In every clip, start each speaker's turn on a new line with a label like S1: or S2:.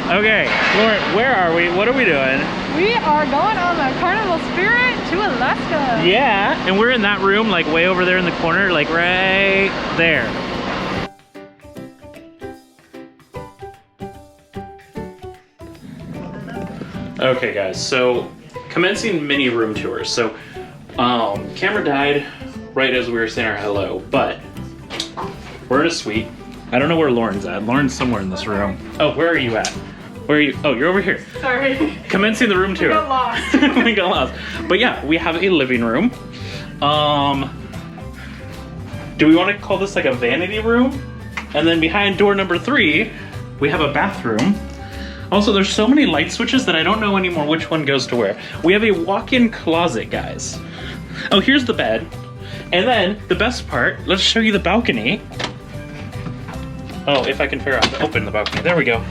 S1: Okay, Lauren, where are we? What are we doing?
S2: We are going on the Carnival Spirit to Alaska.
S1: Yeah, and we're in that room, like way over there in the corner, like right there. Okay guys, so commencing mini room tours. So camera died right as we were saying our hello, but we're in a suite. I don't know where Lauren's at. Lauren's somewhere in this room. Oh, where are you at? Where are you? Oh, you're over here.
S2: Sorry.
S1: Commencing the room tour.
S2: We got lost.
S1: We got lost. But yeah, we have a living room. Do we want to call this like a vanity room? And then behind door number 3, we have a bathroom. Also, there's so many light switches that I don't know anymore which one goes to where. We have a walk-in closet, guys. Oh, here's the bed. And then, the best part, let's show you the balcony. Oh, if I can figure out how to open the balcony. There we go.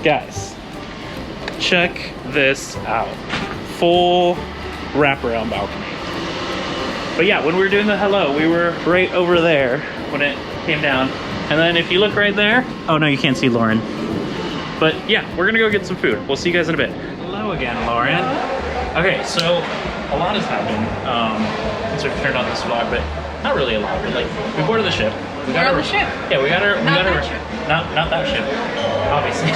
S1: Guys, check this out. Full wraparound balcony. But yeah, when we were doing the hello, we were right over there when it came down. And then if you look right there, oh no, you can't see Lauren. But yeah, we're gonna go get some food. We'll see you guys in a bit. Hello again, Lauren. Okay, so a lot has happened since we've turned on this vlog, but not really a lot. But like, we boarded the ship.
S2: We got our ship.
S1: Yeah, we got our.
S2: Not that ship.
S1: Not that ship, obviously.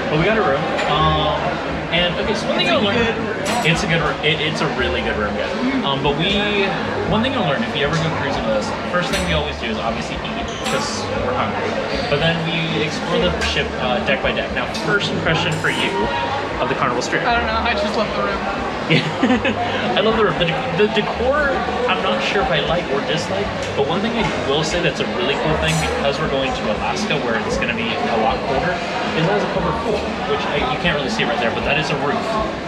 S1: But we got a room. And okay, so one thing I learned, it's a good, it's a really good room, guys. But one thing I learned, if you ever go cruising with us, first thing we always do is obviously eat because we're hungry. But then we explore the ship deck by deck. Now, first impression for you of the Carnival Spirit?
S2: I don't know. I just love the room.
S1: I love the room. The decor, I'm not sure if I like or dislike. But one thing I will say that's a really cool thing, because we're going to Alaska where it's going to be a lot colder, is it has a covered pool, which you can't really see right there, but that is a roof.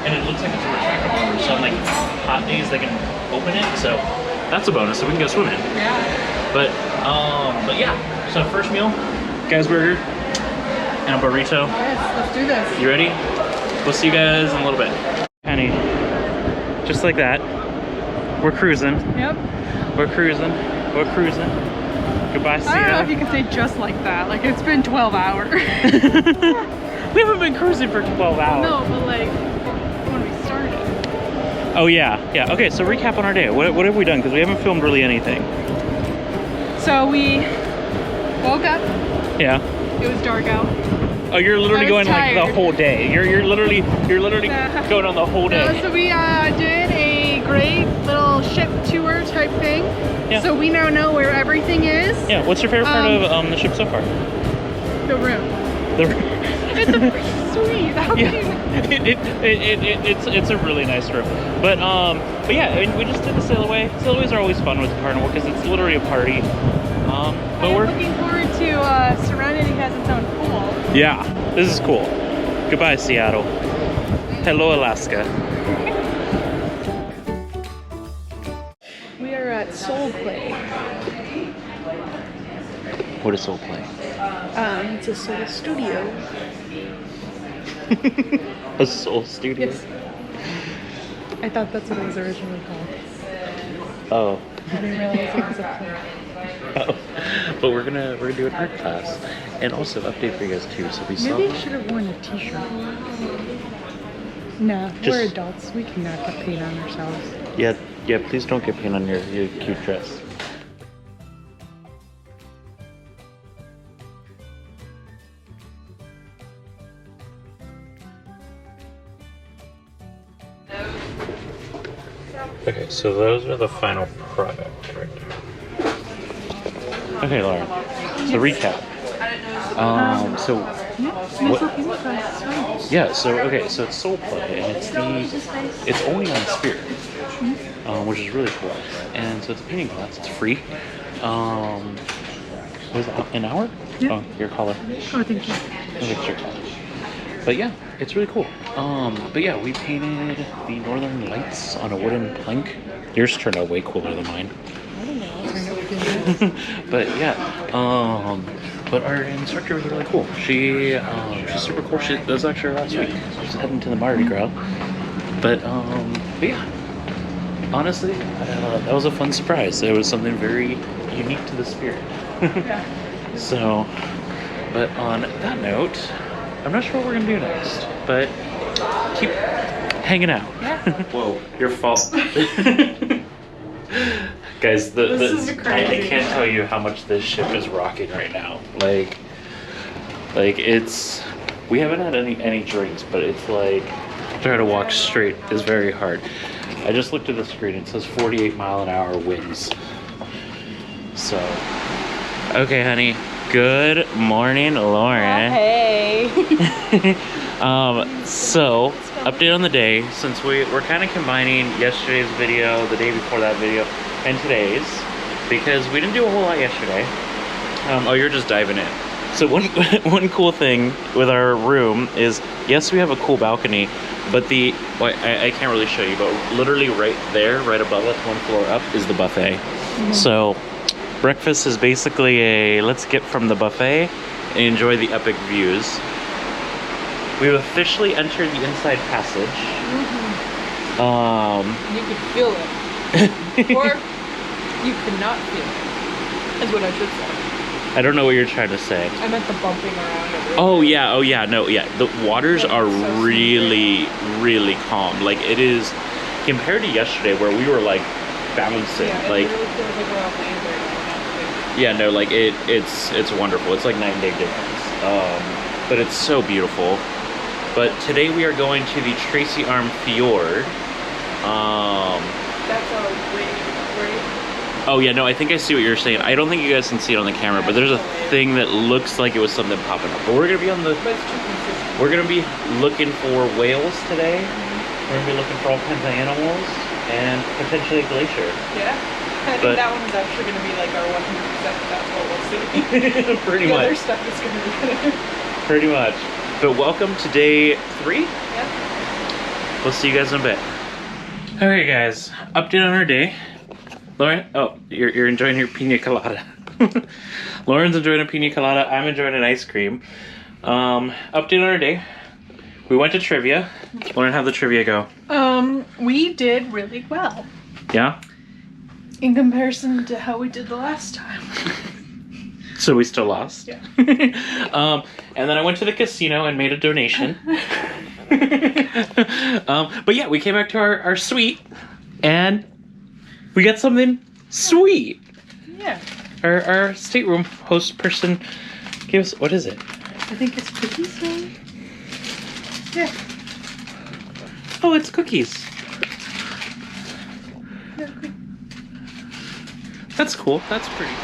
S1: And it looks like it's a retractable roof. So on like hot days, they can open it. So that's a bonus, so we can go swimming.
S2: Yeah.
S1: But yeah, so first meal, guys burger and a burrito.
S2: Yes, let's do this.
S1: You ready? We'll see you guys in a little bit. Penny, just like that, we're cruising.
S2: Yep.
S1: We're cruising. We're cruising. Goodbye, see ya.
S2: I don't know if you can say just like that. Like, it's been 12 hours.
S1: We haven't been cruising for 12 hours.
S2: No, but like, when we started.
S1: Oh yeah, yeah. Okay, so recap on our day. What have we done? Because we haven't filmed really anything.
S2: So we woke up.
S1: Yeah.
S2: It was dark out.
S1: Oh, you're literally going
S2: tired.
S1: like the whole day. You're literally going on the whole day.
S2: So we did a great little ship tour type thing.
S1: Yeah.
S2: So we now know where everything is.
S1: Yeah. What's your favorite part of the ship so far?
S2: The room. It's a pretty sweet. How
S1: Yeah.
S2: can you...
S1: It's a really nice room. But yeah, I mean, we just did the sail away. Sail-aways are always fun with Carnival because it's literally a party. But we're
S2: looking forward to Serenity has its own pool.
S1: Yeah, this is cool. Goodbye, Seattle. Hello, Alaska.
S2: We are at SoulPlay.
S1: What is SoulPlay?
S2: It's a soul studio.
S1: A soul studio?
S2: Yes. I thought that's what it was originally called.
S1: Oh.
S2: I didn't realize it was a play.
S1: Oh. But we're gonna do an art class and also update for you guys too. So we saw.
S2: Maybe I should have worn a t-shirt. No, we're adults. We cannot get paint on ourselves.
S1: Yeah. Please don't get paint on your cute dress. Okay, so those are the final product right there. Okay, Lauren. So recap. So it's SoulPlay, and it's only on Spirit, which is really cool. And so it's a painting class. It's free. Was it an hour?
S2: Yeah.
S1: Oh, your collar.
S2: Oh, thank you.
S1: Okay, sure. But yeah, it's really cool. But yeah, we painted the Northern Lights on a wooden plank. Yours turned out way cooler than mine.
S2: I don't know. I'll turn out good.
S1: But yeah, but our instructor was really cool. She's super cool. That was actually last week. She's heading to the Mardi Gras. But yeah, honestly, that was a fun surprise. It was something very unique to the Spirit.
S2: Yeah.
S1: So But on that note, I'm not sure what we're gonna do next, but keep hanging out.
S2: Yeah.
S1: Whoa, your fault. Guys,
S2: This is
S1: I
S2: crazy.
S1: can't tell you how much this ship is rocking right now. Like it's, we haven't had any drinks, but it's like, trying to walk straight is very hard. I just looked at the screen, it says 48-mile-an-hour winds. So, okay, honey. Good morning, Lauren.
S2: Hey.
S1: So, update on the day, since we're kind of combining yesterday's video, the day before that video, and today's, because we didn't do a whole lot yesterday. Oh, you're just diving in. So one cool thing with our room is, yes, we have a cool balcony, but I can't really show you, but literally right there, right above us, one floor up, is the buffet. Mm-hmm. So breakfast is basically a let's get from the buffet and enjoy the epic views. We've officially entered the inside passage.
S2: Mm-hmm. You could feel it. Or you could not feel it, is what I should say.
S1: I don't know what you're trying to say.
S2: I meant the bumping around everywhere.
S1: Oh yeah, no, yeah. The waters are
S2: so
S1: really, really calm. Like it is, compared to yesterday where we were like bouncing.
S2: Yeah,
S1: like
S2: it really feels like we're on land right now.
S1: yeah, no, like it's wonderful. It's like 9 day difference. But it's so beautiful. But today we are going to the Tracy Arm Fjord.
S2: That's a wave, right?
S1: Oh yeah, no, I think I see what you're saying. I don't think you guys can see it on the camera, but there's a thing that looks like it was something popping up. But we're gonna be on the.
S2: But it's too consistent.
S1: We're gonna be looking for whales today. We're gonna be looking for all kinds of animals and potentially a glacier.
S2: Yeah. I think that one's actually gonna be like our 100%. That's what we'll see.
S1: Pretty
S2: the
S1: much.
S2: other stuff is gonna be good.
S1: Pretty much. But welcome to day 3.
S2: Yep.
S1: We'll see you guys in a bit. Okay, guys. Update on our day. Lauren, oh, you're enjoying your pina colada. Lauren's enjoying a pina colada. I'm enjoying an ice cream. Update on our day. We went to trivia. Lauren, how'd the trivia go?
S2: We did really well.
S1: Yeah?
S2: In comparison to how we did the last time.
S1: So we still lost?
S2: Yeah.
S1: And then I went to the casino and made a donation. But yeah, we came back to our suite and we got something sweet.
S2: Yeah.
S1: Our stateroom host person gave us, what is it?
S2: I think it's cookies, maybe? Yeah.
S1: Oh, it's cookies.
S2: Yeah, okay.
S1: That's cool. That's pretty.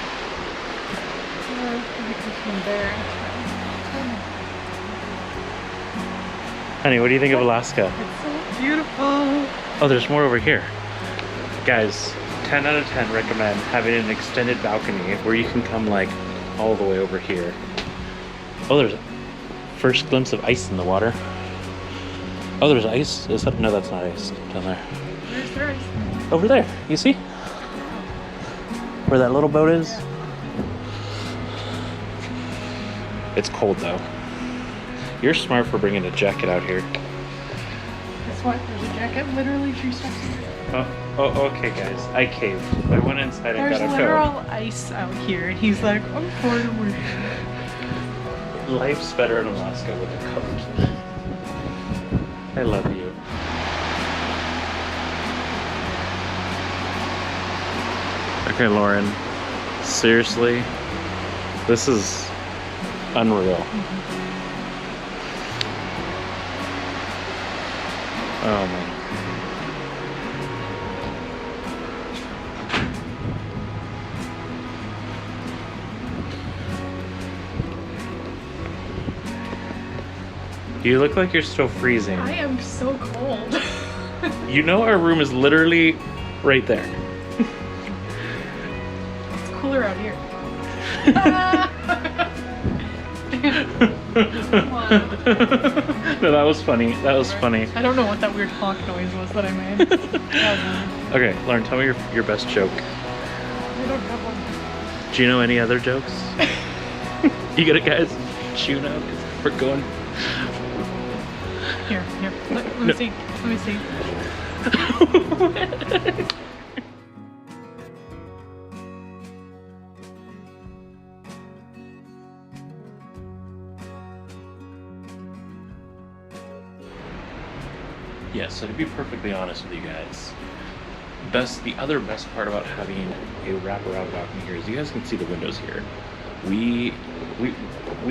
S1: Honey, what do you think of Alaska?
S2: It's so beautiful.
S1: Oh, there's more over here. Guys, 10 out of 10 recommend having an extended balcony where you can come like all the way over here. Oh, there's a first glimpse of ice in the water. Oh, there's ice? Is that? No, that's not ice down there.
S2: Where's there ice?
S1: Over there, you see? Where that little boat is? It's cold though. You're smart for bringing a jacket out here.
S2: Guess what? There's a jacket literally 3 steps here.
S1: Oh, okay guys. I caved. I went inside and
S2: There's
S1: got a
S2: literal
S1: coat.
S2: ice out here, and he's like, I'm fine with it.
S1: Life's better in Alaska with a coat. I love you. Okay, Lauren. Seriously, this is unreal. Oh man. You look like you're still freezing.
S2: I am so cold.
S1: You know our room is literally right there.
S2: It's cooler out here.
S1: No, that was funny. That was funny.
S2: I don't know what that weird honk noise was that I made.
S1: Okay, Lauren, tell me your best joke.
S2: I don't have one.
S1: Do you know any other jokes? You get it, guys? Tune out. We're going.
S2: Here. Let me see. Let me see.
S1: Yeah, so to be perfectly honest with you guys, the other best part about having a wraparound balcony here is you guys can see the windows here. We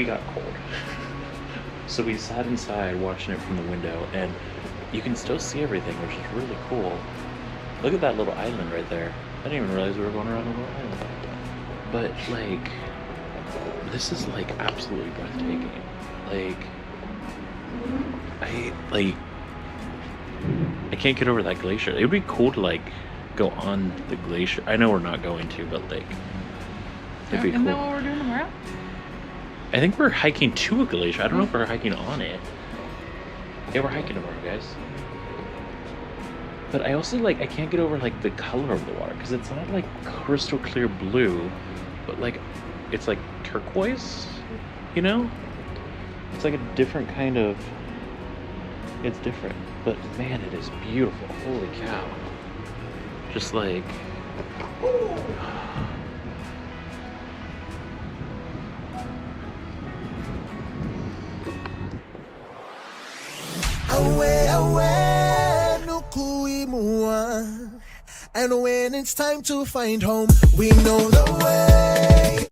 S1: got cold. So we sat inside watching it from the window, and you can still see everything, which is really cool. Look at that little island right there. I didn't even realize we were going around a little island. But, like, this is, like, absolutely breathtaking. Like, I can't get over that glacier. It would be cool to, like, go on the glacier. I know we're not going to, but, like, it'd be
S2: Isn't
S1: cool.
S2: that what we're doing tomorrow?
S1: I think we're hiking to a glacier. I don't know if we're hiking on it. Yeah, we're hiking tomorrow, guys. But I also, like, I can't get over, like, the color of the water. Because it's not, like, crystal clear blue. But, like, it's, like, turquoise. You know? It's, like, a different kind of... It's different. But, man, it is beautiful. Holy cow. Just, like...
S3: Away, away, nukui mua. And when it's time to find home, we know the way.